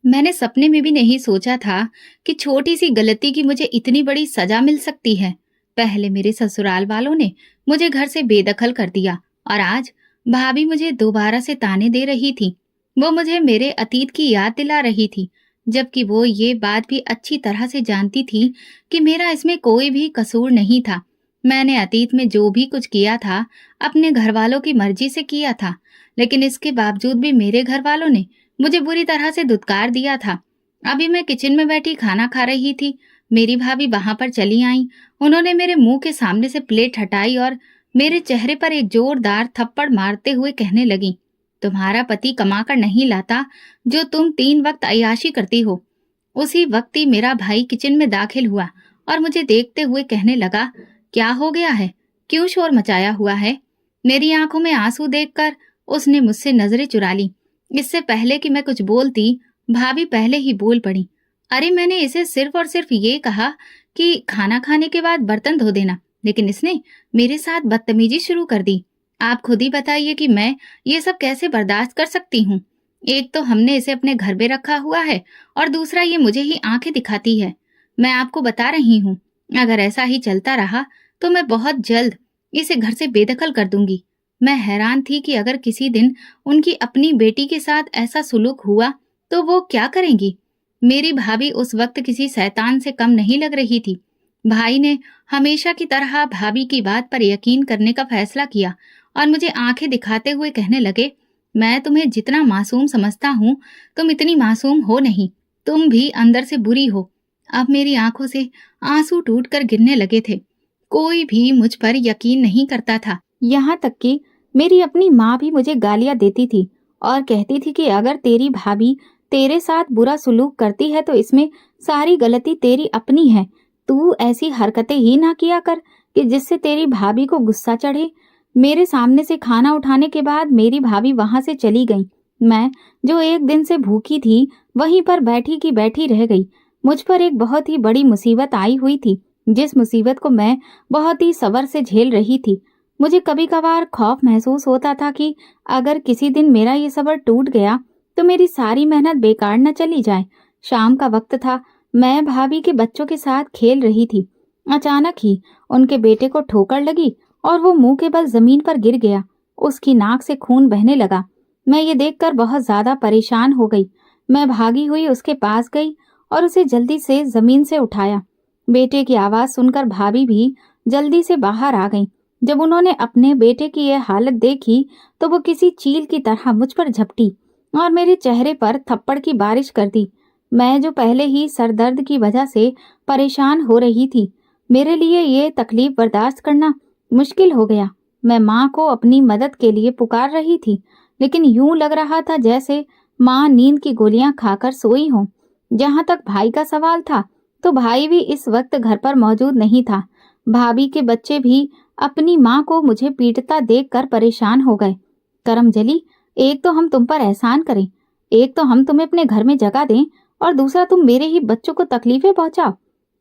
मैंने सपने में भी नहीं सोचा था कि छोटी सी गलती की मुझे इतनी बड़ी सजा मिल सकती है। पहले मेरे ससुराल वालों ने मुझे घर से बेदखल कर दिया और आज भाभी मुझे दोबारा से ताने दे रही थी। वो मुझे मेरे अतीत की याद दिला रही थी, जबकि वो ये बात भी अच्छी तरह से जानती थी कि मेरा इसमें कोई भी कसूर नहीं था। मैंने अतीत में जो भी कुछ किया था, अपने घर वालों की मर्जी से किया था, लेकिन इसके बावजूद भी मेरे घर वालों ने मुझे बुरी तरह से धुतकार दिया था। अभी मैं किचन में बैठी खाना खा रही थी। मेरी भाभी वहां पर चली आई। उन्होंने मेरे मुंह के सामने से प्लेट हटाई और मेरे चेहरे पर एक जोरदार थप्पड़ मारते हुए कहने लगी, तुम्हारा पति कमा कर नहीं लाता जो तुम 3 वक्त अय्याशी करती हो। उसी वक्त ही मेरा भाई किचन में दाखिल हुआ और मुझे देखते हुए कहने लगा, क्या हो गया है, क्यों शोर मचाया हुआ है। मेरी आंखों में आंसू देखकर उसने मुझसे नजरें चुरा ली। इससे पहले कि मैं कुछ बोलती, भाभी पहले ही बोल पड़ी, अरे मैंने इसे सिर्फ और सिर्फ ये कहा कि खाना खाने के बाद बर्तन धो देना, लेकिन इसने मेरे साथ बदतमीजी शुरू कर दी। आप खुद ही बताइए कि मैं ये सब कैसे बर्दाश्त कर सकती हूँ। एक तो हमने इसे अपने घर में रखा हुआ है और दूसरा ये मुझे ही आंखें दिखाती है। मैं आपको बता रही हूँ, अगर ऐसा ही चलता रहा तो मैं बहुत जल्द इसे घर से बेदखल कर दूंगी। मैं हैरान थी कि अगर किसी दिन उनकी अपनी बेटी के साथ ऐसा सुलूक हुआ तो वो क्या करेंगी। मेरी भाभी उस वक्त किसी शैतान से कम नहीं लग रही थी। भाई ने हमेशा की तरह भाभी की बात पर यकीन करने का फैसला किया और मुझे आंखें दिखाते हुए कहने लगे, मैं तुम्हें जितना मासूम समझता हूँ, तुम इतनी मासूम हो नहीं, तुम भी अंदर से बुरी हो। अब मेरी आंखों से आंसू टूट कर गिरने लगे थे। कोई भी मुझ पर यकीन नहीं करता था। यहाँ तक कि मेरी अपनी माँ भी मुझे गालियां देती थी और कहती थी कि अगर तेरी भाभी तेरे साथ बुरा सुलूक करती है तो इसमें सारी गलती तेरी अपनी है। तू ऐसी हरकतें ही ना किया कर कि जिससे तेरी भाभी को गुस्सा चढ़े। मेरे सामने से खाना उठाने के बाद मेरी भाभी वहां से चली गई। मैं जो एक दिन से भूखी थी वहीं पर बैठी की बैठी रह गई। मुझ पर एक बहुत ही बड़ी मुसीबत आई हुई थी, जिस मुसीबत को मैं बहुत ही सब्र से झेल रही थी। मुझे कभी कभार खौफ महसूस होता था कि अगर किसी दिन मेरा ये सब्र टूट गया तो मेरी सारी मेहनत बेकार न चली जाए। शाम का वक्त था। मैं भाभी के बच्चों के साथ खेल रही थी। अचानक ही उनके बेटे को ठोकर लगी और वो मुंह के बल जमीन पर गिर गया। उसकी नाक से खून बहने लगा। मैं ये देखकर बहुत ज्यादा परेशान हो गई। मैं भागी हुई उसके पास गई और उसे जल्दी से जमीन से उठाया। बेटे की आवाज सुनकर भाभी भी जल्दी से बाहर आ गई। जब उन्होंने अपने बेटे की यह हालत देखी तो वो किसी चील की तरह मुझ पर झपटी और मेरे चेहरे पर थप्पड़ की बारिश कर दी। मैं जो पहले ही सरदर्द की वजह से परेशान हो रही थी, मेरे लिए ये तकलीफ बर्दाश्त करना मुश्किल हो गया। मैं माँ को अपनी मदद के लिए पुकार रही थी, लेकिन यूं लग रहा था जैसे माँ नींद की गोलियां खाकर सोई हो। जहां तक भाई का सवाल था, तो भाई भी इस वक्त घर पर मौजूद नहीं था। भाभी के बच्चे भी अपनी माँ को मुझे पीटता देखकर परेशान हो गए। करमजली, एक तो हम तुम पर एहसान करें, एक तो हम तुम्हें अपने घर में जगह दें और दूसरा तुम मेरे ही बच्चों को तकलीफें पहुंचाओ।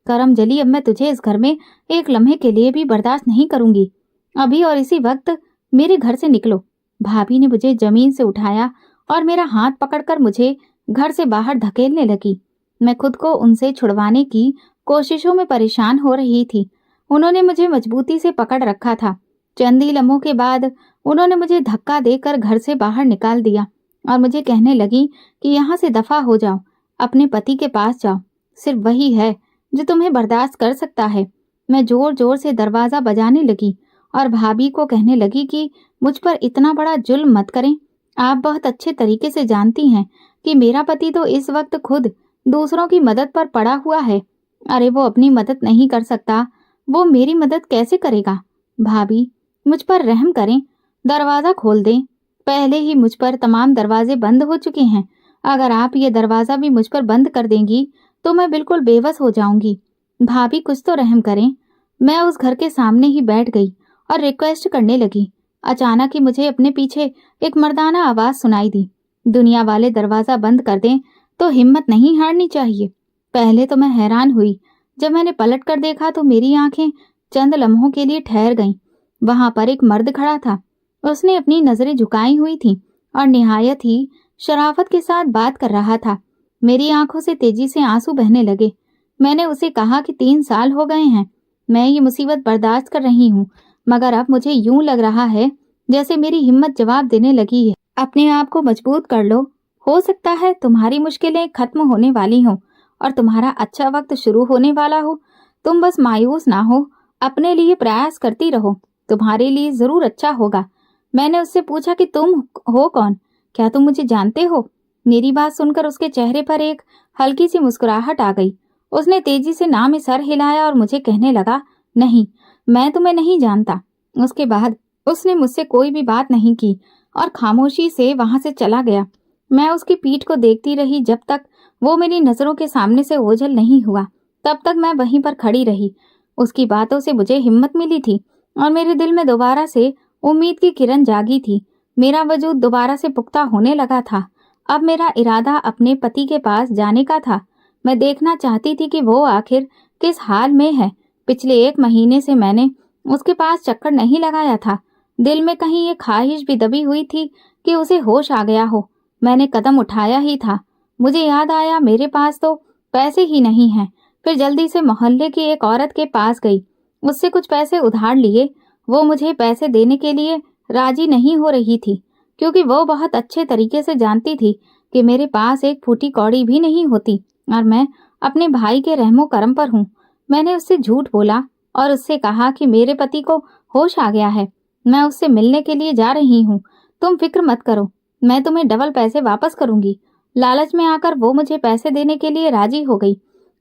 करमजली, अब मैं तुझे इस घर में एक लम्हे के लिए भी बर्दाश्त नहीं करूंगी। अभी और इसी वक्त मेरे घर से निकलो। भाभी ने मुझे जमीन से उठाया और मेरा हाथ पकड़कर मुझे घर से बाहर धकेलने लगी। मैं खुद को उनसे छुड़वाने की कोशिशों में परेशान हो रही थी। उन्होंने मुझे मजबूती से पकड़ रखा था। चंद ही लम्हों के बाद उन्होंने मुझे धक्का देकर घर से बाहर निकाल दिया और मुझे कहने लगी कि यहाँ से दफा हो जाओ, अपने पति के पास जाओ। सिर्फ वही है जो तुम्हें बर्दाश्त कर सकता है। मैं जोर जोर से दरवाजा बजाने लगी और भाभी को कहने लगी कि मुझ पर इतना बड़ा जुल्म मत करें। आप बहुत अच्छे तरीके से जानती हैं कि मेरा पति तो इस वक्त खुद दूसरों की मदद पर पड़ा हुआ है। अरे वो अपनी मदद नहीं कर सकता, वो मेरी मदद कैसे करेगा। भाभी, मुझ पर रहम करें, दरवाजा खोल दें। पहले ही मुझ पर तमाम दरवाजे बंद हो चुके हैं। अगर आप ये दरवाजा भी मुझ पर बंद कर देंगी तो मैं बिल्कुल बेबस हो जाऊंगी। भाभी, कुछ तो रहम करें। मैं उस घर के सामने ही बैठ गई और रिक्वेस्ट करने लगी। अचानक ही मुझे अपने पीछे एक मर्दाना आवाज सुनाई दी, दुनिया वाले दरवाजा बंद कर दें तो हिम्मत नहीं हारनी चाहिए। पहले तो मैं हैरान हुई। जब मैंने पलट कर देखा तो मेरी आंखें चंद लम्हों के लिए ठहर गईं। वहां पर एक मर्द खड़ा था। उसने अपनी नजरें झुकाई हुई थीं और निहायत ही शराफत के साथ बात कर रहा था। मेरी आंखों से तेजी से आंसू बहने लगे। मैंने उसे कहा कि 3 साल हो गए हैं, मैं ये मुसीबत बर्दाश्त कर रही हूँ, मगर अब मुझे यूं लग रहा है जैसे मेरी हिम्मत जवाब देने लगी है। अपने आप को मजबूत कर लो, हो सकता है तुम्हारी मुश्किलें खत्म होने वाली हों और तुम्हारा अच्छा वक्त शुरू होने वाला हो। तुम बस मायूस ना हो, अपने लिए प्रयास करती रहो, तुम्हारे लिए जरूर अच्छा होगा। मैंने उससे पूछा कि तुम हो कौन, क्या तुम मुझे जानते हो? मेरी बात सुनकर उसके चेहरे पर एक हल्की सी मुस्कुराहट आ गई। उसने तेजी से ना में सर हिलाया और मुझे कहने लगा, नहीं, मैं तुम्हें नहीं जानता। उसके बाद उसने मुझसे कोई भी बात नहीं की और खामोशी से वहां से चला गया। मैं उसकी पीठ को देखती रही जब तक वो मेरी नजरों के सामने से ओझल नहीं हुआ। तब तक मैं वहीं पर खड़ी रही। उसकी बातों से मुझे हिम्मत मिली थी और मेरे दिल में दोबारा से उम्मीद की किरण जागी थी। मेरा वजूद दोबारा से पुख्ता होने लगा था। अब मेरा इरादा अपने पति के पास जाने का था। मैं देखना चाहती थी कि वो आखिर किस हाल में है। पिछले 1 महीने से मैंने उसके पास चक्कर नहीं लगाया था। दिल में कहीं ये ख्वाहिश भी दबी हुई थी कि उसे होश आ गया हो। मैंने कदम उठाया ही था, मुझे याद आया मेरे पास तो पैसे ही नहीं हैं। फिर जल्दी से मोहल्ले की एक औरत के पास गई, उससे कुछ पैसे उधार लिए। वो मुझे पैसे देने के लिए राजी नहीं हो रही थी, क्योंकि वो बहुत अच्छे तरीके से जानती थी कि मेरे पास एक फूटी कौड़ी भी नहीं होती और मैं अपने भाई के रहमो करम पर हूँ। मैंने उससे झूठ बोला और उससे कहा कि मेरे पति को होश आ गया है, मैं उससे मिलने के लिए जा रही हूँ, तुम फिक्र मत करो, मैं तुम्हें डबल पैसे वापस करूंगी। लालच में आकर वो मुझे पैसे देने के लिए राजी हो गई।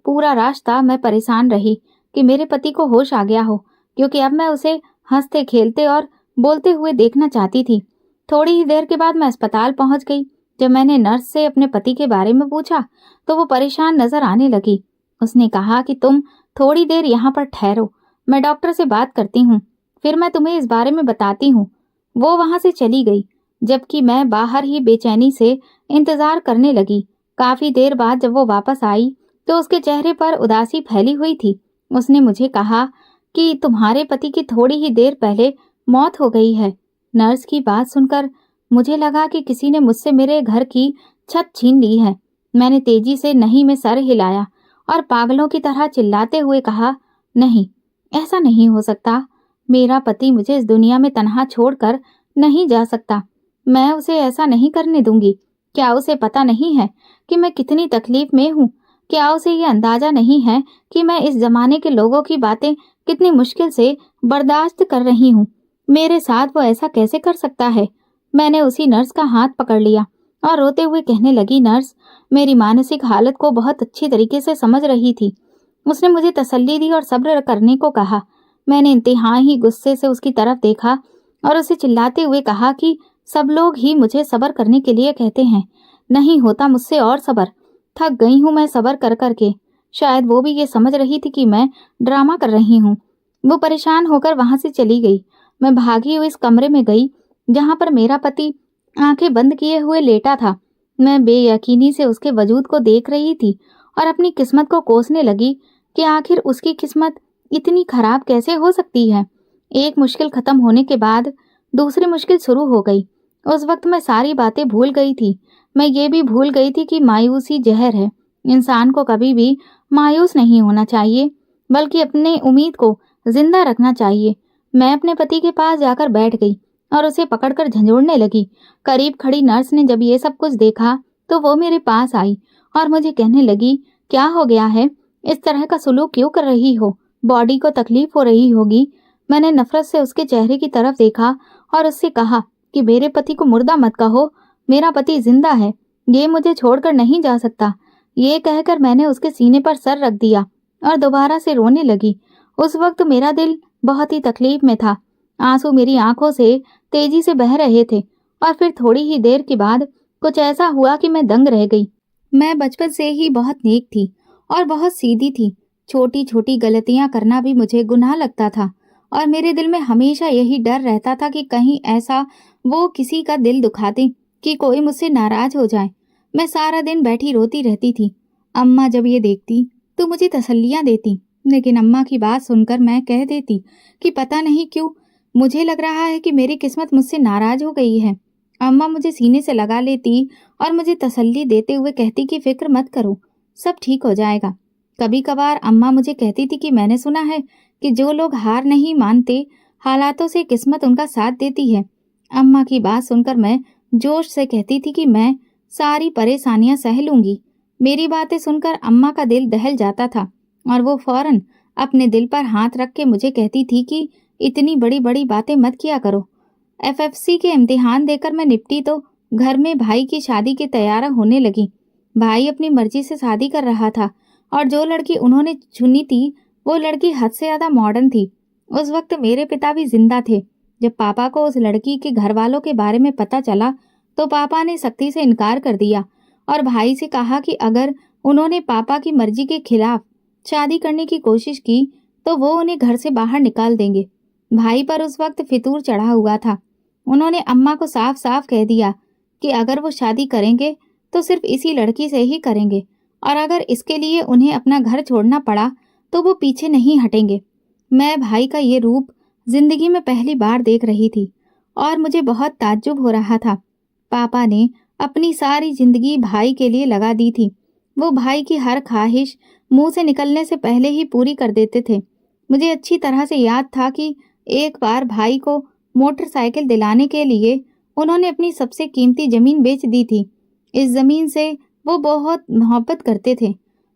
पूरा रास्ता मैं परेशान रही कि मेरे पति को होश आ गया हो, क्योंकि अब मैं उसे हंसते खेलते और बोलते हुए देखना चाहती थी। थोड़ी ही देर के बाद मैं अस्पताल पहुंच गई। जब मैंने नर्स से अपने पति के बारे में पूछा तो वो परेशान नजर आने लगी। उसने कहा कि तुम थोड़ी देर यहाँ पर ठहरो, मैं डॉक्टर से बात करती हूँ, फिर मैं तुम्हें इस बारे में बताती हूँ। वो वहां से चली गई, जबकि मैं बाहर ही बेचैनी से इंतजार करने लगी। काफी देर बाद जब वो वापस आई तो उसके चेहरे पर उदासी फैली हुई थी। उसने मुझे कहा कि तुम्हारे पति की थोड़ी ही देर पहले मौत हो गई है। नर्स की बात सुनकर मुझे लगा कि किसी ने मुझसे मेरे घर की छत छीन ली है। मैंने तेजी से नहीं में सर हिलाया और पागलों की तरह चिल्लाते हुए कहा, नहीं, ऐसा नहीं हो सकता। मेरा पति मुझे इस दुनिया में तन्हा छोड़कर नहीं जा सकता। मैं उसे ऐसा नहीं करने दूंगी। क्या उसे पता नहीं है कि मैं कितनी तकलीफ में हूँ? क्या उसे ये अंदाजा नहीं है कि मैं इस जमाने के लोगों की बातें कितनी मुश्किल से बर्दाश्त कर रही हूँ? मेरे साथ वो ऐसा कैसे कर सकता है? मैंने उसी नर्स का हाथ पकड़ लिया और रोते हुए कहने लगी, नर्स मेरी मानसिक हालत को बहुत अच्छी तरीके से समझ रही थी। उसने मुझे तसल्ली दी और सब्र करने को कहा। मैंने इंतहाई गुस्से से उसकी तरफ देखा और उसे चिल्लाते हुए कहा कि सब लोग ही मुझे सब्र करने के लिए कहते हैं, नहीं होता मुझसे और सब्र। थक गई हूँ मैं सब्र कर करके। शायद वो भी ये समझ रही थी कि मैं ड्रामा कर रही हूँ। वो परेशान होकर वहां से चली गई। मैं भागी हुई इस कमरे में गई जहां पर मेरा पति आंखें बंद किए हुए लेटा था। मैं बेयकीनी से उसके वजूद को देख रही थी और अपनी किस्मत को कोसने लगी कि आखिर उसकी किस्मत इतनी खराब कैसे हो सकती है। एक मुश्किल खत्म होने के बाद दूसरी मुश्किल शुरू हो गई। उस वक्त मैं सारी बातें भूल गई थी। मैं ये भी भूल गई थी कि मायूसी जहर है। इंसान को कभी भी मायूस नहीं होना चाहिए, बल्कि अपने उम्मीद को जिंदा रखना चाहिए। मैं अपने पति के पास जाकर बैठ गई और उसे पकड़कर झंझोड़ने लगी। करीब खड़ी नर्स ने जब ये सब कुछ देखा तो वो मेरे पास आई और मुझे कहने लगी, क्या हो गया है? इस तरह का सुलूक क्यों कर रही हो? बॉडी को तकलीफ हो रही होगी। मैंने नफरत से उसके चेहरे की तरफ देखा और उससे कहा कि मेरे पति को मुर्दा मत कहो, मेरा पति जिंदा है, ये मुझे छोड़कर नहीं जा सकता। ये कहकर मैंने उसके सीने पर सर रख दिया और दोबारा से रोने लगी। उस वक्त मेरा दिल बहुत ही तकलीफ में था। आंसू मेरी आंखों से तेजी से बह रहे थे और फिर थोड़ी ही देर के बाद कुछ ऐसा हुआ कि मैं दंग रह गई। मैं बचपन से ही बहुत नेक थी और बहुत सीधी थी। छोटी छोटी गलतियां करना भी मुझे गुनाह लगता था और मेरे दिल में हमेशा यही डर रहता था कि कहीं ऐसा वो किसी का दिल दुखा दे कि कोई मुझसे नाराज हो जाए। मैं सारा दिन बैठी रोती रहती थी। अम्मा जब ये देखती तो मुझे तसल्लियां देती, लेकिन अम्मा की बात सुनकर मैं कह देती कि पता नहीं क्यों मुझे लग रहा है कि मेरी किस्मत मुझसे नाराज हो गई है। अम्मा मुझे सीने से लगा लेती और मुझे तसल्ली देते हुए कहती कि फिक्र मत करो, सब ठीक हो जाएगा। कभी कभार अम्मा मुझे कहती थी कि मैंने सुना है कि जो लोग हार नहीं मानते, हालातों से किस्मत उनका साथ देती है। अम्मा की बात सुनकर मैं जोश से कहती थी कि मैं सारी परेशानियां सह लूंगी। मेरी बातें सुनकर अम्मा का दिल दहल जाता था और वो फौरन अपने दिल पर हाथ रख के मुझे कहती थी कि इतनी बड़ी बड़ी बातें मत किया करो। एफएफसी के इम्तिहान देकर मैं निपटी तो घर में भाई की शादी की तैयारी होने लगी। भाई अपनी मर्जी से शादी कर रहा था और जो लड़की उन्होंने चुनी थी वो लड़की हद से ज्यादा मॉडर्न थी। उस वक्त मेरे पिता भी जिंदा थे। जब पापा को उस लड़की के घर वालों के बारे में पता चला तो पापा ने सख्ती से इनकार कर दिया और भाई से कहा कि अगर उन्होंने पापा की मर्जी के खिलाफ शादी करने की कोशिश की तो वो उन्हें घर से बाहर निकाल देंगे। भाई पर उस वक्त फितूर चढ़ा हुआ था। उन्होंने अम्मा को साफ साफ कह दिया कि अगर वो शादी करेंगे तो सिर्फ इसी लड़की से ही करेंगे और अगर इसके लिए उन्हें अपना घर छोड़ना पड़ा तो वो पीछे नहीं हटेंगे। मैं भाई का ये रूप जिंदगी में पहली बार देख रही थी और मुझे बहुत ताज्जुब हो रहा था। पापा ने अपनी सारी जिंदगी भाई के लिए लगा दी थी। वो भाई की हर ख्वाहिश मुंह से निकलने से पहले ही पूरी कर देते थे। मुझे अच्छी तरह से याद था कि एक बार भाई को मोटरसाइकिल दिलाने के लिए उन्होंने अपनी सबसे कीमती जमीन बेच दी थी। इस जमीन से वो बहुत मोहब्बत करते थे।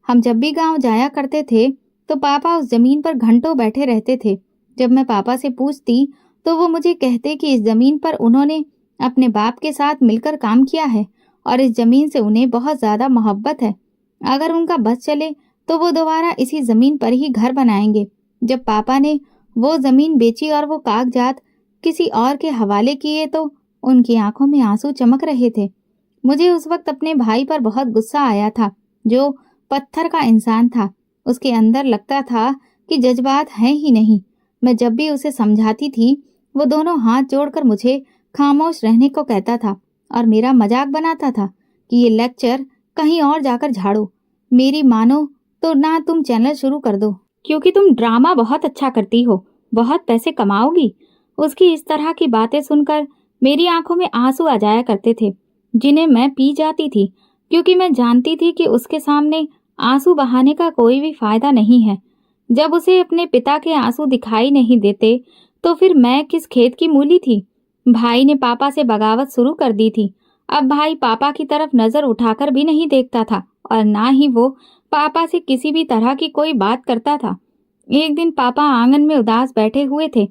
हम जब भी गांव जाया करते थे तो पापा उस जमीन पर घंटों बैठे रहते थे। जब मैं पापा से पूछती तो वो मुझे कहते कि इस जमीन पर उन्होंने अपने बाप के साथ मिलकर काम किया है और इस जमीन से उन्हें बहुत ज्यादा मोहब्बत है। अगर उनका बस चले तो वो दोबारा इसी जमीन पर ही घर बनाएंगे। जब पापा ने वो जमीन बेची और वो कागजात किसी और के हवाले किए तो उनकी आंखों में आंसू चमक रहे थे। मुझे उस वक्त अपने भाई पर बहुत गुस्सा आया था, जो पत्थर का इंसान था। उसके अंदर लगता था कि जज्बात हैं ही नहीं। मैं जब भी उसे समझाती थी वो दोनों हाथ जोड़कर मुझे खामोश रहने को कहता था और मेरा मजाक बनाता था कि ये लेक्चर कहीं और जाकर झाड़ो। मेरी मानो तो ना तुम चैनल शुरू कर दो, क्योंकि तुम ड्रामा बहुत अच्छा करती हो, बहुत पैसे कमाओगी। उसकी इस तरह की बातें सुनकर मेरी आंखों में आंसू आ जाया करते थे, जिन्हें मैं पी जाती थी, क्योंकि मैं जानती थी कि उसके सामने आंसू बहाने का कोई भी फायदा नहीं है। जब उसे अपने पिता के आंसू दिखाई नहीं देते तो फिर मैं किस खेत की मूली थी। भाई ने पापा से बगावत शुरू कर दी थी। अब भाई पापा की तरफ नजर उठाकर भी नहीं देखता था और ना ही वो पापा से किसी भी तरह की कोई बात करता था। एक दिन पापा आंगन में उदास बैठे हुए थे।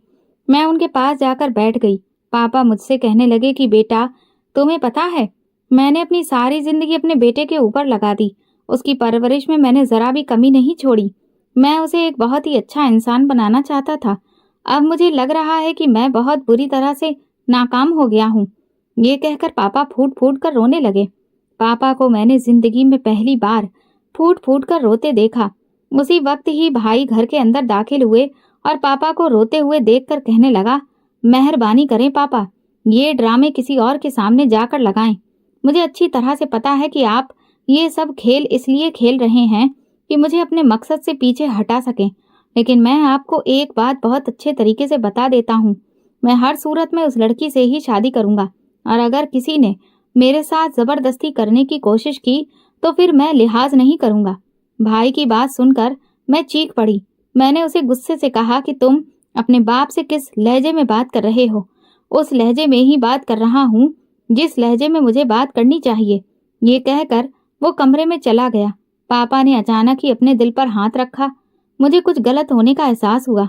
मैं उनके पास जाकर बैठ गई। पापा मुझसे कहने लगे कि बेटा, तुम्हें पता है, मैंने अपनी सारी जिंदगी अपने बेटे के ऊपर लगा दी। उसकी परवरिश में मैंने जरा भी कमी नहीं छोड़ी। मैं उसे एक बहुत ही अच्छा इंसान बनाना चाहता था। अब मुझे लग रहा है कि मैं बहुत बुरी तरह से नाकाम हो गया हूँ। ये कहकर पापा फूट फूट कर रोने लगे। पापा को मैंने जिंदगी में पहली बार फूट फूट कर रोते देखा। उसी वक्त ही भाई घर के अंदर दाखिल हुए और पापा को रोते हुए देखकर कहने लगा, मेहरबानी करें पापा, ये ड्रामे किसी और के सामने जाकर लगाएं। मुझे अच्छी तरह से पता है कि आप ये सब खेल इसलिए खेल रहे हैं कि मुझे अपने मकसद से पीछे हटा सकें, लेकिन मैं आपको एक बात बहुत अच्छे तरीके से बता देता हूँ। मैं हर सूरत में उस लड़की से ही शादी करूंगा और अगर किसी ने मेरे साथ जबरदस्ती करने की कोशिश की तो फिर मैं लिहाज नहीं करूंगा। भाई की बात सुनकर मैं चीख पड़ी। मैंने उसे गुस्से से कहा कि तुम अपने बाप से किस लहजे में बात कर रहे हो? उस लहजे में ही बात कर रहा हूँ जिस लहजे में मुझे बात करनी चाहिए। ये कहकर वो कमरे में चला गया। पापा ने अचानक ही अपने दिल पर हाथ रखा। मुझे कुछ गलत होने का एहसास हुआ।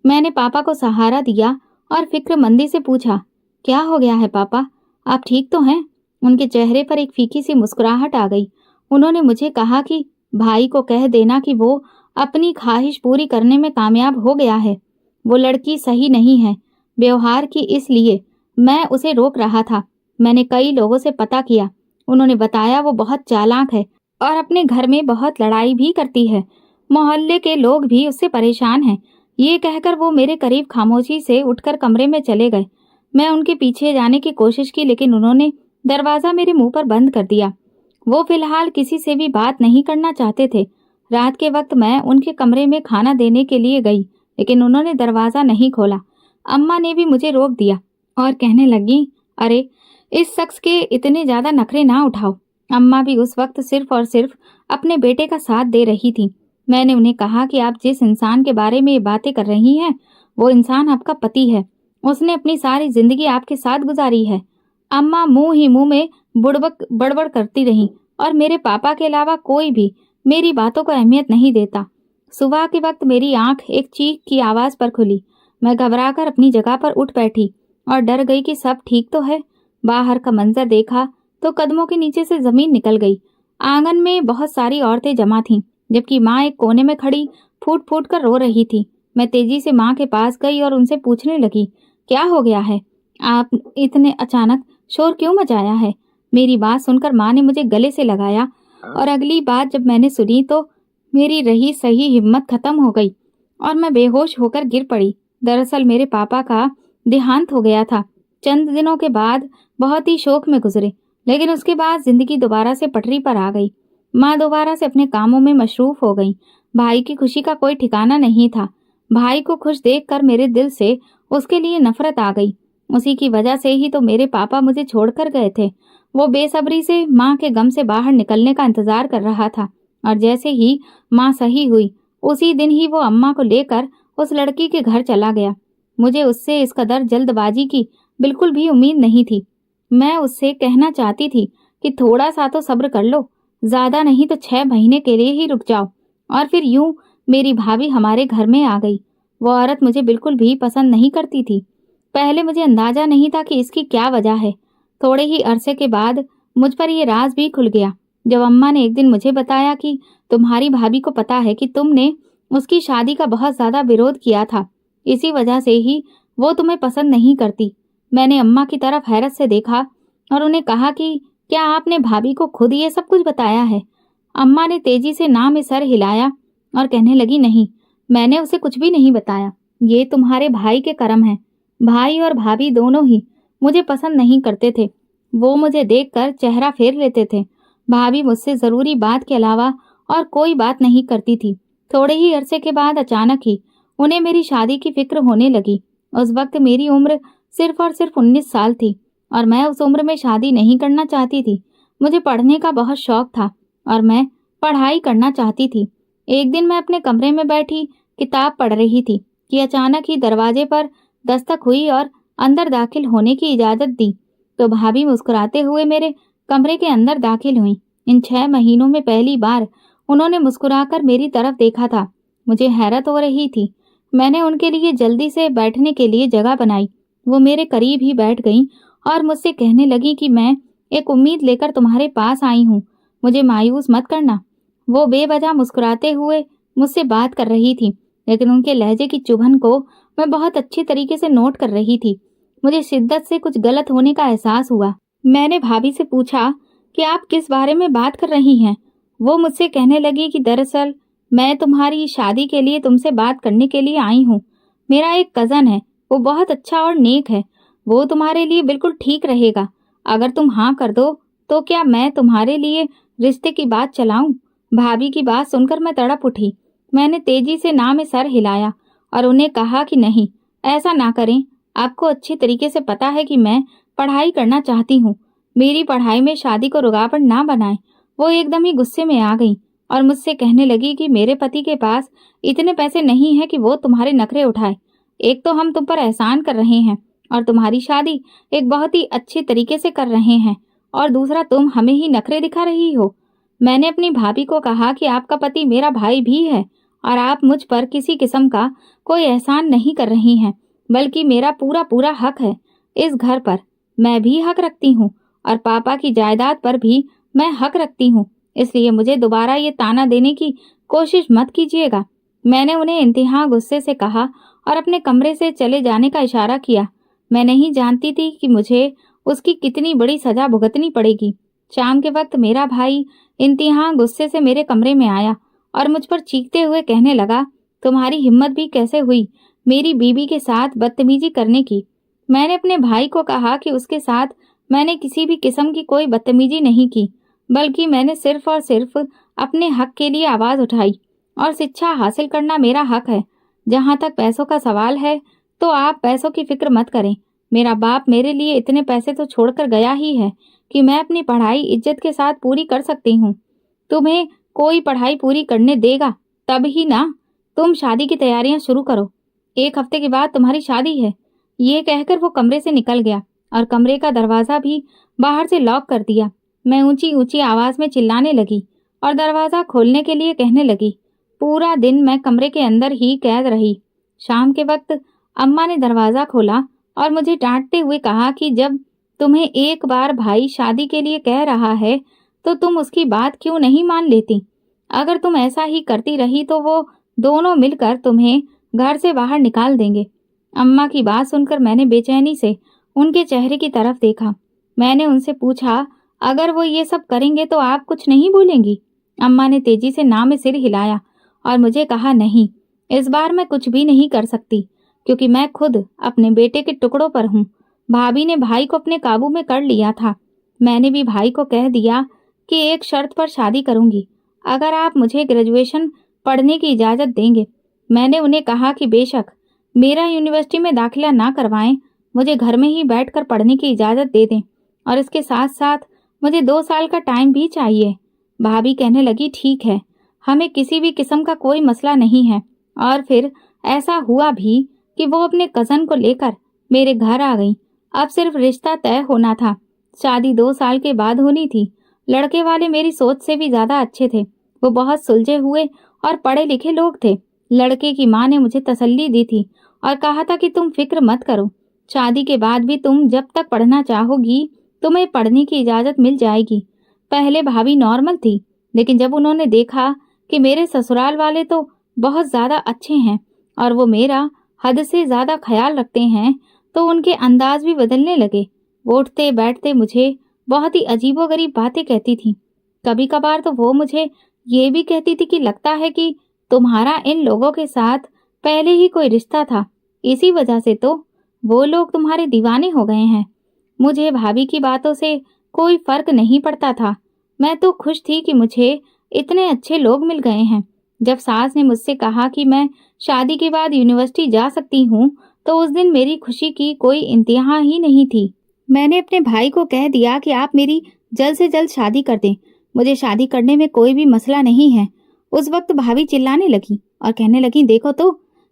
मैंने पापा को सहारा दिया और फिक्रमंदी से पूछा, क्या हो गया है पापा, आप ठीक तो हैं? उनके चेहरे पर एक फीकी सी मुस्कुराहट आ गई। उन्होंने मुझे कहा कि भाई को कह देना कि वो अपनी ख्वाहिश पूरी करने में कामयाब हो गया है। वो लड़की सही नहीं है व्यवहार की, इसलिए मैं उसे रोक रहा था। मैंने कई लोगों से पता किया, उन्होंने बताया वो बहुत चालाक है और अपने घर में बहुत लड़ाई भी करती है। मोहल्ले के लोग भी उससे परेशान हैं। ये कहकर वो मेरे करीब खामोशी से उठकर कमरे में चले गए। मैं उनके पीछे जाने की कोशिश की, लेकिन उन्होंने दरवाजा मेरे मुंह पर बंद कर दिया। वो फिलहाल किसी से भी बात नहीं करना चाहते थे। रात के वक्त मैं उनके कमरे में खाना देने के लिए गई, लेकिन उन्होंने दरवाजा नहीं खोला। अम्मा ने भी मुझे रोक दिया और कहने लगी, अरे इस शख्स के इतने ज्यादा नखरे ना उठाओ। अम्मा भी उस वक्त सिर्फ और सिर्फ अपने बेटे का साथ दे रही थी। मैंने उन्हें कहा कि आप जिस इंसान के बारे में ये बातें कर रही हैं, वो इंसान आपका पति है। उसने अपनी सारी जिंदगी आपके साथ गुजारी है। अम्मा मुंह ही मुंह में बुड़बक बड़बड़ करती रहीं और मेरे पापा के अलावा कोई भी मेरी बातों को अहमियत नहीं देता। सुबह के वक्त मेरी आंख एक चीख की आवाज पर खुली। मैं घबराकर अपनी जगह पर उठ बैठी और डर गई कि सब ठीक तो है। बाहर का मंजर देखा तो कदमों के नीचे से जमीन निकल गई। आंगन में बहुत सारी औरतें जमा थीं, जबकि माँ एक कोने में खड़ी फूट फूट कर रो रही थी। मैं तेजी से माँ के पास गई और उनसे पूछने लगी, क्या हो गया है? आप इतने अचानक शोर क्यों मचाया है? मेरी बात सुनकर माँ ने मुझे गले से लगाया और अगली बात जब मैंने सुनी तो मेरी रही सही हिम्मत खत्म हो गई और मैं बेहोश होकर गिर पड़ी। दरअसल मेरे पापा का देहांत हो गया था। चंद दिनों के बाद बहुत ही शोक में गुजरे, लेकिन उसके बाद जिंदगी दोबारा से पटरी पर आ गई। माँ दोबारा से अपने कामों में मशरूफ हो गई। भाई की खुशी का कोई ठिकाना नहीं था। भाई को खुश देखकर मेरे दिल से उसके लिए नफरत आ गई। उसी की वजह से ही तो मेरे पापा मुझे छोड़कर गए थे। वो बेसब्री से माँ के गम से बाहर निकलने का इंतजार कर रहा था और जैसे ही माँ सही हुई, उसी दिन ही वो अम्मा को लेकर उस लड़की के घर चला गया। मुझे उससे इस कदर जल्दबाजी की बिल्कुल भी उम्मीद नहीं थी। मैं उससे कहना चाहती थी कि थोड़ा सा तो सब्र कर लो, ज्यादा नहीं तो 6 महीने के लिए ही रुक जाओ। और फिर यूं मेरी भाभी हमारे घर में आ गई। वो औरत मुझे बिल्कुल भी पसंद नहीं करती थी। पहले मुझे अंदाजा नहीं था कि इसकी क्या वजह है। थोड़े ही अरसे के बाद मुझ पर यह राज भी खुल गया, जब अम्मा ने एक दिन मुझे बताया कि तुम्हारी भाभी को पता है कि तुमने उसकी शादी का बहुत ज्यादा विरोध किया था, इसी वजह से ही वो तुम्हें पसंद नहीं करती। मैंने अम्मा की तरफ हैरत से देखा और उन्हें कहा कि क्या आपने भाभी को खुद ये सब कुछ बताया है? अम्मा ने तेजी से ना में सर हिलाया और कहने लगी, नहीं, मैंने उसे कुछ भी नहीं बताया। ये तुम्हारे भाई के कर्म है। भाई और भाभी दोनों ही मुझे पसंद नहीं करते थे। वो मुझे देखकर चेहरा फेर लेते थे। भाभी मुझसे जरूरी बात के अलावा और कोई बात नहीं करती थी। थोड़े ही अरसे के बाद अचानक ही उन्हें मेरी शादी की फिक्र होने लगी। उस वक्त मेरी उम्र सिर्फ और सिर्फ 19 साल थी और मैं उस उम्र में शादी नहीं करना चाहती थी। मुझे पढ़ने का बहुत शौक था और मैं पढ़ाई करना चाहती थी। एक दिन मैं अपने कमरे में बैठी किताब पढ़ रही थी कि अचानक ही दरवाजे पर दस्तक हुई और अंदर दाखिल होने की इजाजत दी तो भाभी मुस्कुराते हुए मेरे कमरे के अंदर दाखिल हुई। इन 6 महीनों में पहली बार उन्होंने मुस्कुराकर मेरी तरफ देखा था। मुझे हैरत हो रही थी। मैंने उनके लिए जल्दी से बैठने के लिए जगह बनाई। वो मेरे करीब ही बैठ गईं और मुझसे कहने लगी कि मैं एक उम्मीद लेकर तुम्हारे पास आई हूँ, मुझे मायूस मत करना। वो बेवजह मुस्कुराते हुए मुझसे बात कर रही थी, लेकिन उनके लहजे की चुभन को मैं बहुत अच्छी तरीके से नोट कर रही थी। मुझे शिद्दत से कुछ गलत होने का एहसास हुआ। मैंने भाभी से पूछा कि आप किस बारे में बात कर रही हैं? वो मुझसे कहने लगी कि दरअसल मैं तुम्हारी शादी के लिए तुमसे बात करने के लिए आई हूँ। मेरा एक कज़न है, वो बहुत अच्छा और नेक है। वो तुम्हारे लिए बिल्कुल ठीक रहेगा। अगर तुम हाँ कर दो तो क्या मैं तुम्हारे लिए रिश्ते की बात चलाऊं? भाभी की बात सुनकर मैं तड़प उठी। मैंने तेजी से ना में सर हिलाया और उन्हें कहा कि नहीं, ऐसा ना करें। आपको अच्छी तरीके से पता है कि मैं पढ़ाई करना चाहती हूँ। मेरी पढ़ाई में शादी को रुकावट ना बनाएं। वो एकदम ही गुस्से में आ गई और मुझसे कहने लगी कि मेरे पति के पास इतने पैसे नहीं है कि वो तुम्हारे नखरे उठाए। एक तो हम तुम पर एहसान कर रहे हैं और तुम्हारी शादी एक बहुत ही अच्छे तरीके से कर रहे हैं, और दूसरा तुम हमें ही नखरे दिखा रही हो। मैंने अपनी भाभी को कहा कि आपका पति मेरा भाई भी है और आप मुझ पर किसी किस्म का कोई एहसान नहीं कर रही हैं, बल्कि मेरा पूरा पूरा हक है इस घर पर। मैं भी हक रखती हूँ और पापा की जायदाद पर भी मैं हक रखती हूँ, इसलिए मुझे दोबारा ये ताना देने की कोशिश मत कीजिएगा। मैंने उन्हें इंतहा गुस्से से कहा और अपने कमरे से चले जाने का इशारा किया। मैं नहीं जानती थी कि मुझे उसकी कितनी बड़ी सजा भुगतनी पड़ेगी। शाम के वक्त मेरा भाई इंतहा गुस्से से मेरे कमरे में आया और मुझ पर चीखते हुए कहने लगा, तुम्हारी हिम्मत भी कैसे हुई मेरी बीबी के साथ बदतमीजी करने की? मैंने अपने भाई को कहा कि उसके साथ मैंने किसी भी किस्म की कोई बदतमीजी नहीं की, बल्कि मैंने सिर्फ और सिर्फ अपने हक के लिए आवाज उठाई और शिक्षा हासिल करना मेरा हक है। जहाँ तक पैसों का सवाल है तो आप पैसों की फिक्र मत करें। मेरा बाप मेरे लिए इतने पैसे तो छोड़कर गया ही है कि मैं अपनी पढ़ाई इज्जत के साथ पूरी कर सकती हूँ। तुम्हें कोई पढ़ाई पूरी करने देगा तब ही ना। तुम शादी की तैयारियां शुरू करो, 1 हफ्ते के बाद तुम्हारी शादी है। ये कहकर वो कमरे से निकल गया और कमरे का दरवाजा भी बाहर से लॉक कर दिया। मैं ऊंची ऊंची आवाज में चिल्लाने लगी और दरवाजा खोलने के लिए कहने लगी। पूरा दिन मैं कमरे के अंदर ही कैद रही। शाम के वक्त अम्मा ने दरवाजा खोला और मुझे डांटते हुए कहा कि जब तुम्हें एक बार भाई शादी के लिए कह रहा है तो तुम उसकी बात क्यों नहीं मान लेती। अगर तुम ऐसा ही करती रही तो वो दोनों मिलकर तुम्हें घर से बाहर निकाल देंगे। अम्मा की बात सुनकर मैंने बेचैनी से उनके चेहरे की तरफ देखा। मैंने उनसे पूछा, अगर वो ये सब करेंगे तो आप कुछ नहीं बोलेंगी? अम्मा ने तेजी से ना में सिर हिलाया और मुझे कहा, नहीं, इस बार मैं कुछ भी नहीं कर सकती, क्योंकि मैं खुद अपने बेटे के टुकड़ों पर हूँ। भाभी ने भाई को अपने काबू में कर लिया था। मैंने भी भाई को कह दिया कि एक शर्त पर शादी करूंगी, अगर आप मुझे ग्रेजुएशन पढ़ने की इजाज़त देंगे। मैंने उन्हें कहा कि बेशक मेरा यूनिवर्सिटी में दाखिला ना करवाएं, मुझे घर में ही बैठकर पढ़ने की इजाज़त दे दें और इसके साथ साथ मुझे 2 साल का टाइम भी चाहिए। भाभी कहने लगी, ठीक है, हमें किसी भी किस्म का कोई मसला नहीं है। और फिर ऐसा हुआ भी कि वो अपने कज़न को लेकर मेरे घर आ गई। अब सिर्फ रिश्ता तय होना था। शादी 2 साल के बाद होनी थी। लड़के वाले मेरी सोच से भी ज़्यादा अच्छे थे। वो बहुत सुलझे हुए और पढ़े लिखे लोग थे। लड़के की माँ ने मुझे तसल्ली दी थी और कहा था कि तुम फिक्र मत करो, शादी के बाद भी तुम जब तक पढ़ना चाहोगी तुम्हें पढ़ने की इजाज़त मिल जाएगी। पहले भाभी नॉर्मल थी, लेकिन जब उन्होंने देखा कि मेरे ससुराल वाले तो बहुत ज़्यादा अच्छे हैं और वो मेरा हद से ज़्यादा ख्याल रखते हैं, तो उनके अंदाज भी बदलने लगे। वो उठते बैठते मुझे बहुत ही अजीबोगरीब बातें कहती थी। कभी कभार तो वो मुझे ये भी कहती थी कि लगता है कि तुम्हारा इन लोगों के साथ पहले ही कोई रिश्ता था, इसी वजह से तो वो लोग तुम्हारे दीवाने हो गए हैं। मुझे भाभी की बातों से कोई फर्क नहीं पड़ता था। मैं तो खुश थी कि मुझे इतने अच्छे लोग मिल गए हैं। जब सास ने मुझसे कहा कि मैं शादी के बाद यूनिवर्सिटी जा सकती हूँ, तो उस दिन मेरी खुशी की कोई इंतहा ही नहीं थी। मैंने अपने भाई को कह दिया कि आप मेरी जल्द से जल्द शादी कर दें, मुझे शादी करने में कोई भी मसला नहीं है। उस वक्त भाभी चिल्लाने लगी और कहने लगी, देखो तो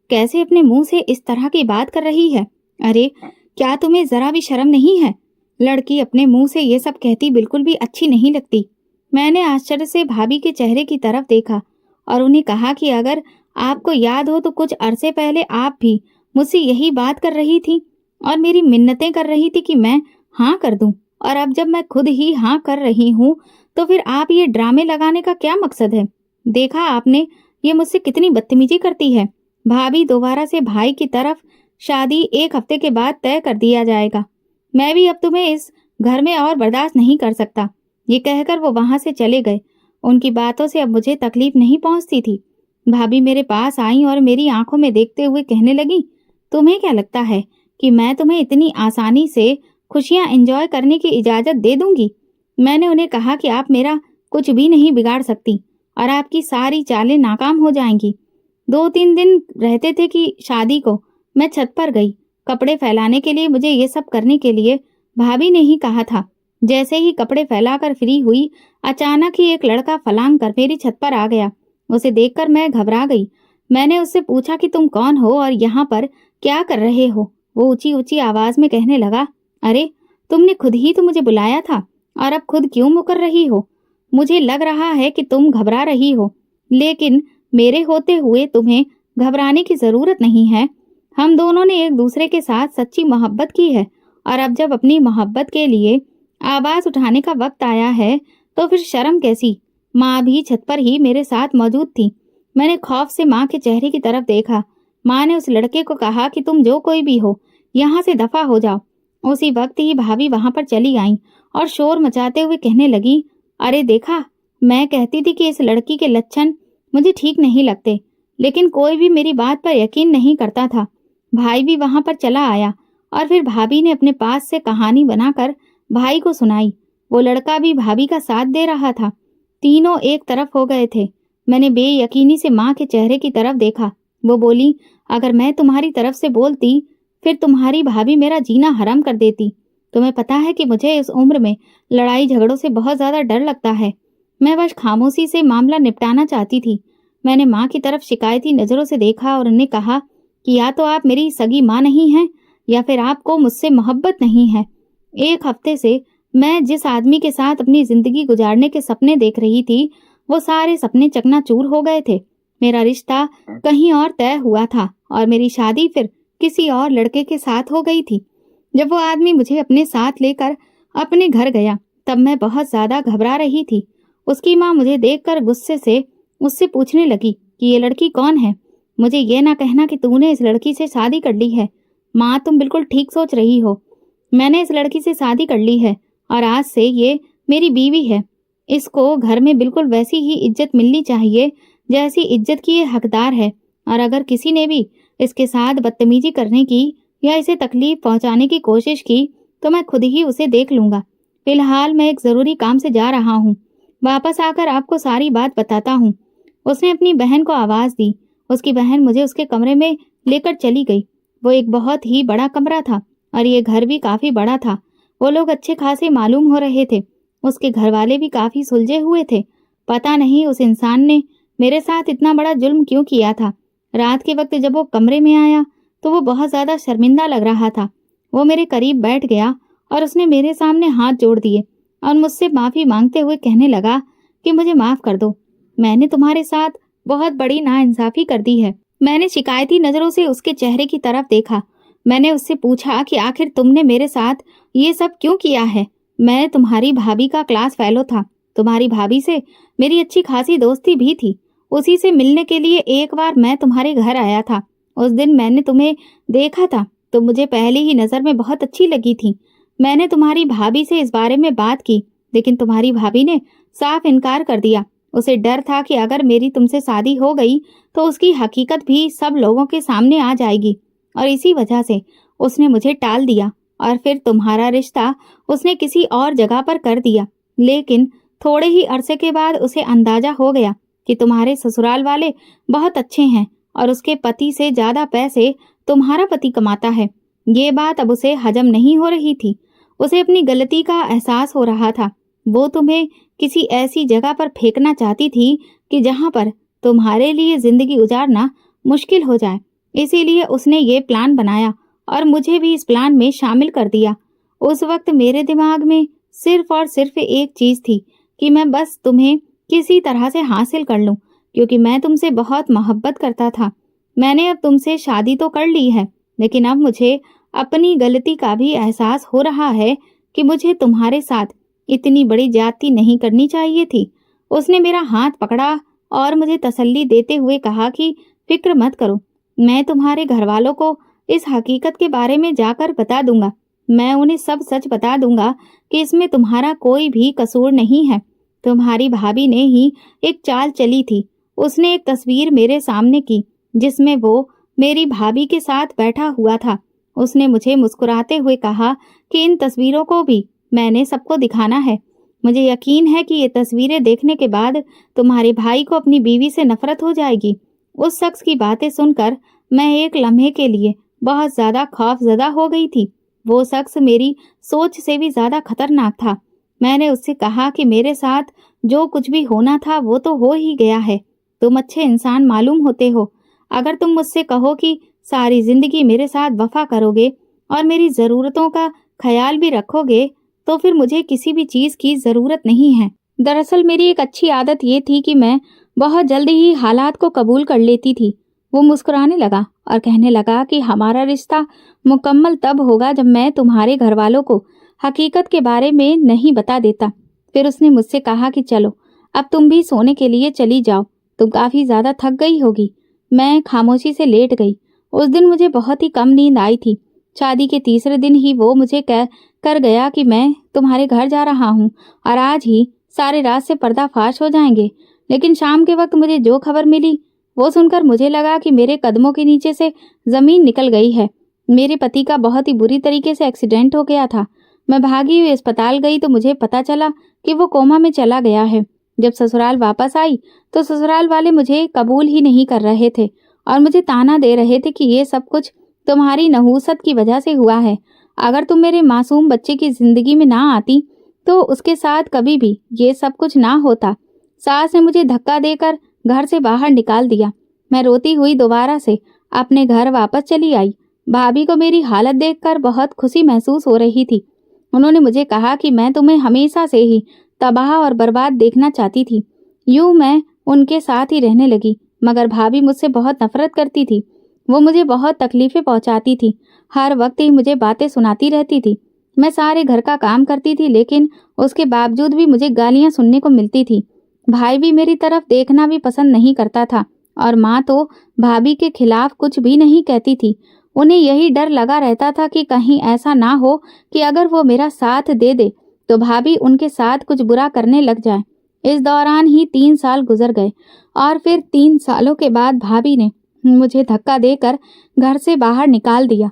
कैसे अपने मुंह से इस तरह की बात कर रही है। अरे क्या तुम्हें जरा भी शर्म नहीं है? लड़की अपने मुंह से ये सब कहती बिल्कुल भी अच्छी नहीं लगती। मैंने आश्चर्य से भाभी के चेहरे की तरफ देखा और उन्हें कहा कि अगर आपको याद हो तो कुछ अरसे पहले आप भी मुझसे यही बात कर रही थी और मेरी मिन्नतें कर रही थी कि मैं हाँ कर दूं, और अब जब मैं खुद ही हाँ कर रही हूँ तो फिर आप ये ड्रामे लगाने का क्या मकसद है? देखा आपने ये मुझसे कितनी बदतमीजी करती है। भाभी दोबारा से भाई की तरफ शादी 1 हफ्ते के बाद तय कर दिया जाएगा। मैं भी अब तुम्हें इस घर में और बर्दाश्त नहीं कर सकता। ये कहकर वो वहां से चले गए। उनकी बातों से अब मुझे तकलीफ नहीं पहुंचती थी। भाभी मेरे पास आई और मेरी आंखों में देखते हुए कहने लगी, तुम्हें क्या लगता है कि मैं तुम्हें इतनी आसानी से खुशियां एंजॉय करने की इजाजत दे दूंगी? मैंने उन्हें कहा कि आप मेरा कुछ भी नहीं बिगाड़ सकती और आपकी सारी चालें नाकाम हो जाएंगी। 2-3 दिन रहते थे कि शादी को मैं छत पर गई। कपड़े फैलाने के लिए मुझे ये सब करने के लिए भाभी ने ही कहा था। जैसे ही कपड़े फैलाकर फ्री हुई, अचानक ही एक लड़का फलांग कर मेरी छत पर आ गया। उसे देखकर मैं घबरा गई। मैंने उससे पूछा कि तुम कौन हो और यहाँ पर क्या कर रहे हो? वो ऊंची ऊंची आवाज में कहने लगा, अरे तुमने खुद ही तो मुझे बुलाया था और अब खुद क्यों मुकर रही हो? मुझे लग रहा है कि तुम घबरा रही हो, लेकिन मेरे होते हुए तुम्हें घबराने की जरूरत नहीं है। हम दोनों ने एक दूसरे के साथ सच्ची मोहब्बत की है और अब जब अपनी मोहब्बत के लिए आवाज उठाने का वक्त आया है तो फिर शर्म कैसी? माँ भी छत पर ही मेरे साथ मौजूद थी। मैंने खौफ से माँ के चेहरे की तरफ देखा। माँ ने उस लड़के को कहा कि तुम जो कोई भी हो यहाँ से दफा हो जाओ। उसी वक्त ही भाभी वहां पर चली आई और शोर मचाते हुए कहने लगी, अरे देखा, मैं कहती थी कि इस लड़की के लक्षण मुझे ठीक नहीं लगते, लेकिन कोई भी मेरी बात पर यकीन नहीं करता था। भाई भी वहां पर चला आया और फिर भाभी ने अपने पास से कहानी बनाकर भाई को सुनाई। वो लड़का भी भाभी का साथ दे रहा था। तीनों एक तरफ हो गए थे। मैंने बेयकीनी से माँ के चेहरे की तरफ देखा। वो बोली, अगर मैं तुम्हारी तरफ से बोलती फिर तुम्हारी भाभी मेरा जीना हराम कर देती। तुम्हें पता है कि मुझे इस उम्र में लड़ाई झगड़ों से बहुत ज्यादा डर लगता है। मैं बस खामोशी से मामला निपटाना चाहती थी। मैंने माँ की तरफ शिकायती नजरों से देखा और उन्हें कहा कि या तो आप मेरी सगी माँ नहीं हैं या फिर आपको मुझसे मोहब्बत नहीं है। एक हफ्ते से मैं जिस आदमी के साथ अपनी जिंदगी गुजारने के सपने देख रही थी, वो सारे सपने चकनाचूर हो गए थे। मेरा रिश्ता कहीं और तय हुआ था और मेरी शादी फिर किसी और लड़के के साथ हो गई थी। जब वो आदमी मुझे अपने साथ लेकर अपने घर गया, तब मैं बहुत ज्यादा घबरा रही थी। उसकी माँ मुझे देखकर गुस्से से उससे पूछने लगी कि ये लड़की कौन है। मुझे ये ना कहना कि तूने इस लड़की से शादी कर ली है। माँ, तुम बिल्कुल ठीक सोच रही हो। मैंने इस लड़की से शादी कर ली है और आज से ये मेरी बीवी है। इसको घर में बिल्कुल वैसी ही इज्जत मिलनी चाहिए जैसी इज्जत की ये हकदार है। और अगर किसी ने भी इसके साथ बदतमीजी करने की या इसे तकलीफ पहुंचाने की कोशिश की तो मैं खुद ही उसे देख लूंगा। फिलहाल मैं एक जरूरी काम से जा रहा हूँ। वापस आकर आपको सारी बात बताता हूँ। उसने अपनी बहन को आवाज दी। उसकी बहन मुझे उसके कमरे में लेकर चली गई। वो एक बहुत ही बड़ा कमरा था और ये घर भी काफी बड़ा था। वो लोग अच्छे खासे मालूम हो रहे थे। उसके घर वाले भी काफी सुलझे हुए थे। पता नहीं उस इंसान ने मेरे साथ इतना बड़ा जुल्म क्यों किया था। रात के वक्त जब वो कमरे में आया तो वो बहुत ज्यादा शर्मिंदा लग रहा था। वो मेरे करीब बैठ गया और उसने मेरे सामने हाथ जोड़ दिए और मुझसे माफी मांगते हुए कहने लगा कि मुझे माफ कर दो। मैंने तुम्हारे साथ बहुत बड़ी नाइंसाफी कर दी है। मैंने शिकायती नजरों से उसके चेहरे की तरफ देखा। मैंने उससे पूछा कि आखिर तुमने मेरे साथ ये सब क्यों किया है। मैं तुम्हारी भाभी का क्लास फेलो था। तुम्हारी भाभी से मेरी अच्छी खासी दोस्ती भी थी। उसी से मिलने के लिए एक बार मैं तुम्हारे घर आया था। उस दिन मैंने तुम्हें देखा था तो मुझे पहली ही नजर में बहुत अच्छी लगी थी। मैंने तुम्हारी भाभी से इस बारे में बात की, लेकिन तुम्हारी भाभी ने साफ इनकार कर दिया। उसे डर था कि अगर मेरी तुमसे शादी हो गई तो उसकी हकीकत भी सब लोगों के सामने आ जाएगी और इसी वजह से उसने मुझे टाल दिया और फिर तुम्हारा रिश्ता उसने किसी और जगह पर कर दिया। लेकिन थोड़े ही अरसे के बाद उसे अंदाजा हो गया कि तुम्हारे ससुराल वाले बहुत अच्छे हैं और उसके पति से ज्यादा पैसे तुम्हारा पति कमाता है। ये बात अब उसे हजम नहीं हो रही थी। उसे अपनी गलती का एहसास हो रहा था। वो तुम्हें किसी ऐसी जगह पर फेंकना चाहती थी कि जहां पर तुम्हारे लिए जिंदगी गुजारना मुश्किल हो जाए। इसीलिए उसने ये प्लान बनाया और मुझे भी इस प्लान में शामिल कर दिया। उस वक्त मेरे दिमाग में सिर्फ और सिर्फ एक चीज थी कि मैं बस तुम्हें किसी तरह से हासिल कर लूं, क्योंकि मैं तुमसे बहुत मोहब्बत करता था। मैंने अब तुमसे शादी तो कर ली है, लेकिन अब मुझे अपनी गलती का भी एहसास हो रहा है कि मुझे तुम्हारे साथ इतनी बड़ी ज्यादती नहीं करनी चाहिए थी। उसने मेरा हाथ पकड़ा और मुझे तसल्ली देते हुए कहा कि फिक्र मत करो, मैं तुम्हारे घर वालों को इस हकीकत के बारे में जाकर बता दूंगा। मैं उन्हें सब सच बता दूंगा कि इसमें तुम्हारा कोई भी कसूर नहीं है। तुम्हारी भाभी ने ही एक चाल चली थी। उसने एक तस्वीर मेरे सामने की जिसमें वो मेरी भाभी के साथ बैठा हुआ था। उसने मुझे मुस्कुराते हुए कहा कि इन तस्वीरों को भी मैंने सबको दिखाना है। मुझे यकीन है कि ये तस्वीरें देखने के बाद तुम्हारे भाई को अपनी बीवी से नफरत हो जाएगी। उस शख्स की बातें सुनकर मैं एक लम्हे के लिए बहुत ज्यादा खौफजदा हो गई थी। वो शख्स मेरी सोच से भी ज्यादा खतरनाक था। मैंने उससे कहा कि मेरे साथ जो कुछ भी होना था वो तो हो ही गया है। तुम अच्छे इंसान मालूम होते हो। अगर तुम मुझसे कहो कि सारी जिंदगी मेरे साथ वफा करोगे और मेरी जरूरतों का ख्याल भी रखोगे तो फिर मुझे किसी भी चीज की जरूरत नहीं है। दरअसल मेरी एक अच्छी आदत ये थी कि मैं बहुत जल्दी ही हालात को कबूल कर लेती थी। वो मुस्कुराने लगा और कहने लगा कि हमारा रिश्ता मुकम्मल तब होगा जब मैं तुम्हारे घर वालों को हकीकत के बारे में नहीं बता देता। फिर उसने मुझसे कहा कि चलो अब तुम भी सोने के लिए चली जाओ, तुम काफी ज्यादा थक गई होगी। मैं खामोशी से लेट गई। उस दिन मुझे बहुत ही कम नींद आई थी। शादी के तीसरे दिन ही वो मुझे कह कर गया कि मैं तुम्हारे घर जा रहा हूँ और आज ही सारे राज से पर्दाफाश हो जाएंगे। लेकिन शाम के वक्त मुझे जो खबर मिली वो सुनकर मुझे लगा कि मेरे कदमों के नीचे से जमीन निकल गई है। मेरे पति का बहुत ही बुरी तरीके से एक्सीडेंट हो गया था। मैं भागी हुई अस्पताल गई तो मुझे पता चला कि वो कोमा में चला गया है। जब ससुराल वापस आई तो ससुराल वाले मुझे कबूल ही नहीं कर रहे थे और मुझे ताना दे रहे थे कि ये सब कुछ तुम्हारी नहूसत की वजह से हुआ है। अगर तुम मेरे मासूम बच्चे की जिंदगी में ना आती तो उसके साथ कभी भी ये सब कुछ ना होता। सास ने मुझे धक्का देकर घर से बाहर निकाल दिया। मैं रोती हुई दोबारा से अपने घर वापस चली आई। भाभी को मेरी हालत देखकर बहुत खुशी महसूस हो रही थी। उन्होंने मुझे कहा कि मैं तुम्हें हमेशा से ही तबाह और बर्बाद देखना चाहती थी। यूं मैं उनके साथ ही रहने लगी, मगर भाभी मुझसे बहुत नफरत करती थी। वो मुझे बहुत तकलीफें पहुंचाती थी। हर वक्त ही मुझे बातें सुनाती रहती थी। मैं सारे घर का काम करती थी, लेकिन उसके बावजूद भी मुझे गालियां सुनने को मिलती थी। भाई भी मेरी तरफ देखना भी पसंद नहीं करता था और माँ तो भाभी के खिलाफ कुछ भी नहीं कहती थी। उन्हें यही डर लगा रहता था कि कहीं ऐसा ना हो कि अगर वो मेरा साथ दे दे तो भाभी उनके साथ कुछ बुरा करने लग जाए। इस दौरान ही 3 साल गुजर गए और फिर 3 सालों के बाद भाभी ने मुझे धक्का देकर घर से बाहर निकाल दिया।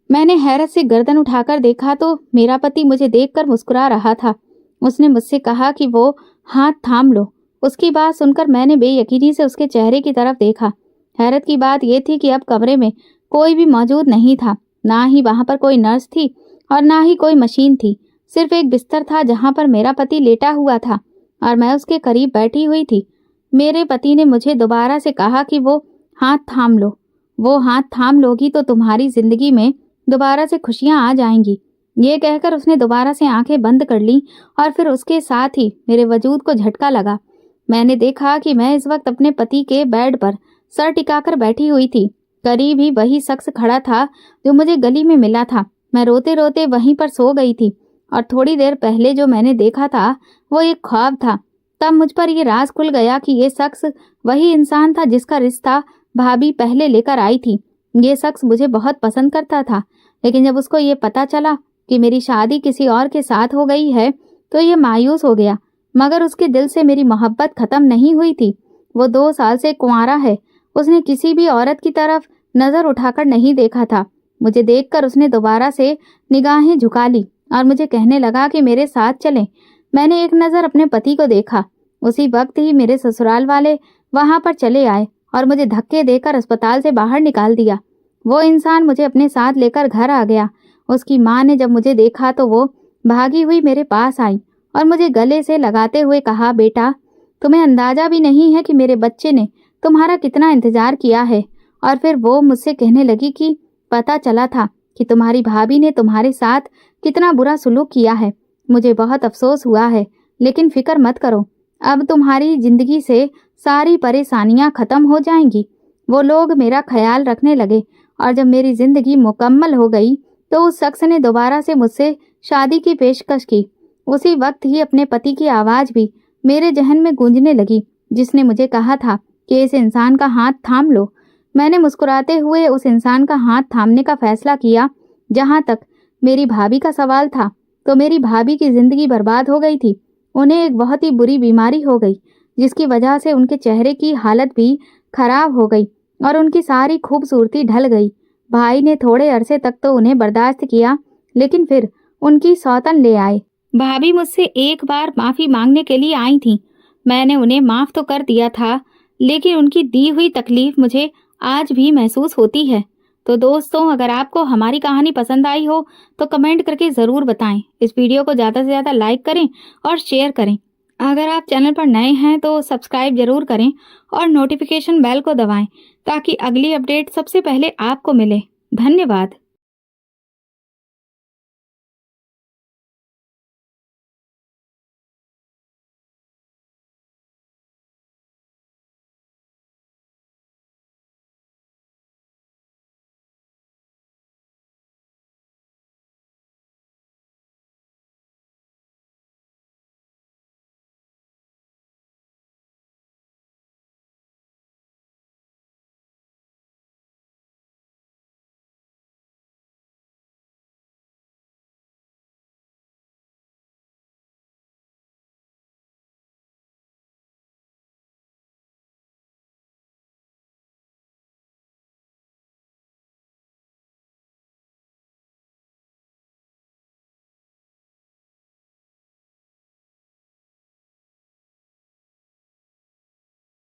मैंने हैरत से गर्दन उठाकर देखा तो मेरा पति मुझे देखकर मुस्कुरा रहा था। उसने मुझसे कहा कि वो हाथ थाम लो। उसकी बात सुनकर मैंने बेयकीनी से उसके चेहरे की तरफ देखा। हैरत की बात यह थी कि अब कमरे में कोई भी मौजूद नहीं था। ना ही वहां पर कोई नर्स थी और ना ही कोई मशीन थी। सिर्फ एक बिस्तर था जहां पर मेरा पति लेटा हुआ था और मैं उसके करीब बैठी हुई थी। मेरे पति ने मुझे दोबारा से कहा कि वो हाथ थाम लो। वो हाथ थाम लोगी तो तुम्हारी जिंदगी में दोबारा से खुशियां आ जाएंगी। ये कहकर उसने दोबारा से आंखें बंद कर ली और फिर उसके साथ ही मेरे वजूद को झटका लगा। मैंने देखा कि मैं इस वक्त अपने पति के बेड पर सर टिकाकर बैठी हुई थी। करीब ही वही शख्स खड़ा था जो मुझे गली में मिला था। मैं रोते रोते वहीं पर सो गई थी और थोड़ी देर पहले जो मैंने देखा था वो एक ख्वाब था। तब मुझ पर यह राज खुल गया कि ये शख्स वही इंसान था जिसका रिश्ता भाभी पहले लेकर आई थी। ये शख्स मुझे बहुत पसंद करता था, लेकिन जब उसको ये पता चला कि मेरी शादी किसी और के साथ हो गई है तो ये मायूस हो गया। मगर उसके दिल से मेरी मोहब्बत खत्म नहीं हुई थी। वो 2 साल से कुंवारा है। उसने किसी भी औरत की तरफ नजर उठाकर नहीं देखा था। मुझे देखकर उसने दोबारा से निगाहें झुका ली और मुझे कहने लगा कि मेरे साथ चलें। मैंने एक नज़र अपने पति को देखा। उसी वक्त ही मेरे ससुराल वाले वहां पर चले आए और मुझे धक्के देकर अस्पताल से बाहर निकाल दिया। वो इंसान मुझे अपने साथ लेकर घर आ गया। उसकी माँ ने जब मुझे देखा तो वो भागी हुई मेरे पास आई और मुझे गले से लगाते हुए कहा, बेटा, तुम्हें अंदाजा भी नहीं है कि मेरे बच्चे ने तुम्हारा कितना इंतजार किया है। और फिर वो मुझसे कहने लगी कि पता चला था कि तुम्हारी भाभी ने तुम्हारे साथ कितना बुरा सुलूक किया है। मुझे बहुत अफसोस हुआ है, लेकिन फिक्र मत करो, अब तुम्हारी जिंदगी से सारी परेशानियां खत्म हो जाएंगी। वो लोग मेरा ख्याल रखने लगे और जब मेरी जिंदगी मुकम्मल हो गई तो उस शख्स ने दोबारा से मुझसे शादी की पेशकश की। उसी वक्त ही अपने पति की आवाज़ भी मेरे जहन में गूंजने लगी, जिसने मुझे कहा था कि इस इंसान का हाथ थाम लो। मैंने मुस्कुराते हुए उस इंसान का हाथ थामने का फैसला किया। जहाँ तक मेरी भाभी का सवाल था तो मेरी भाभी की जिंदगी बर्बाद हो गई थी। उन्हें एक बहुत ही बुरी बीमारी हो गई, जिसकी वजह से उनके चेहरे की हालत भी खराब हो गई और उनकी सारी खूबसूरती ढल गई। भाई ने थोड़े अरसे तक तो उन्हें बर्दाश्त किया, लेकिन फिर उनकी सौतन ले आए। भाभी मुझसे एक बार माफ़ी मांगने के लिए आई थी। मैंने उन्हें माफ़ तो कर दिया था, लेकिन उनकी दी हुई तकलीफ मुझे आज भी महसूस होती है। तो दोस्तों, अगर आपको हमारी कहानी पसंद आई हो तो कमेंट करके ज़रूर बताएं। इस वीडियो को ज़्यादा से ज़्यादा लाइक करें और शेयर करें। अगर आप चैनल पर नए हैं तो सब्सक्राइब जरूर करें और नोटिफिकेशन बेल को दबाएं ताकि अगली अपडेट सबसे पहले आपको मिले। धन्यवाद।